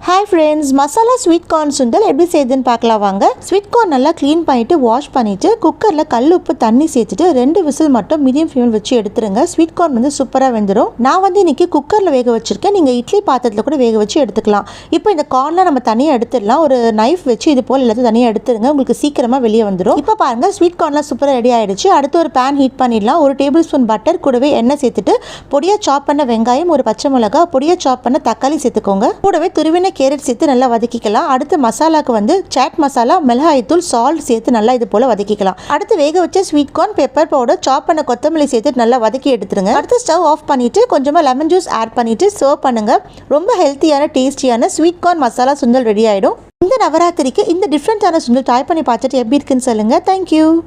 Hi friends, masala sweet corn sundal எப்படி செய்யுதுன்னு பார்க்கலாம் வாங்க. ஸ்வீட் கார்ன் நல்லா க்ளீன் பண்ணிவிட்டு வாஷ் பண்ணிவிட்டு குக்கரில் கல் உப்பு தண்ணி சேர்த்துட்டு 2 விசில் மட்டும் மீடியம் ஃப்ளேமில் வச்சு எடுத்துருங்க. ஸ்வீட் கார்ன் வந்து சூப்பராக வெந்துடும். நான் இன்றைக்கி குக்கரில் வேக வச்சுருக்கேன். நீங்கள் இட்லி பாத்திரத்தில் கூட வேக வச்சு எடுத்துக்கலாம். இப்போ இந்த கார்னில் நம்ம தனியாக எடுத்துடலாம். ஒரு நைஃப் வச்சு இது போல் எல்லாத்தையும் தனியாக எடுத்துருங்க. உங்களுக்கு சீக்கிரமாக வெளியே வந்துடும். இப்போ பாருங்கள், ஸ்வீட் கார்ன்லாம் சூப்பராக ரெடி ஆகிடுச்சு. அடுத்து ஒரு பேன் ஹீட் பண்ணிடலாம். 1 டேபிள் ஸ்பூன் பட்டர் கூடவே எண்ணெய் சேர்த்துட்டு பொடியாக சாப் பண்ண வெங்காயம், ஒரு பச்சை மிளகா, பொடியாக சாப் பண்ண தக்காளி சேர்த்துக்கோங்க. கூடவே துருவின கேரட் சேர்த்து நல்லா வதக்கிக்கலாம். அடுத்து மசாலாக்கு சாட் மசாலா, மிளகாய்த்தூள், சால்ட் சேர்த்து நல்லா இது போல வதக்கிக்கலாம். அடுத்து வேக வச்ச ஸ்வீட் கார்ன், பெப்பர் பவுடர், சாப் பண்ண கொத்தமல்லி சேர்த்து நல்லா வதக்கி எடுத்துருங்க. அடுத்து ஸ்டவ் ஆஃப் பண்ணிட்டு கொஞ்சமா லெமன் ஜூஸ் ஆட் பண்ணிட்டு சர்வ் பண்ணுங்க. ரொம்ப ஹெல்த்தியான டேஸ்டியான ஸ்வீட் கார்ன் மசாலா சுண்டல் ரெடி ஆயிடும். இந்த நவராத்திரிக்கு இந்த டிஃப்ரெண்டான சுண்டல் ட்ரை பண்ணி பார்த்துட்டு எப்படி இருக்குன்னு சொல்லுங்க. தேங்க்யூ.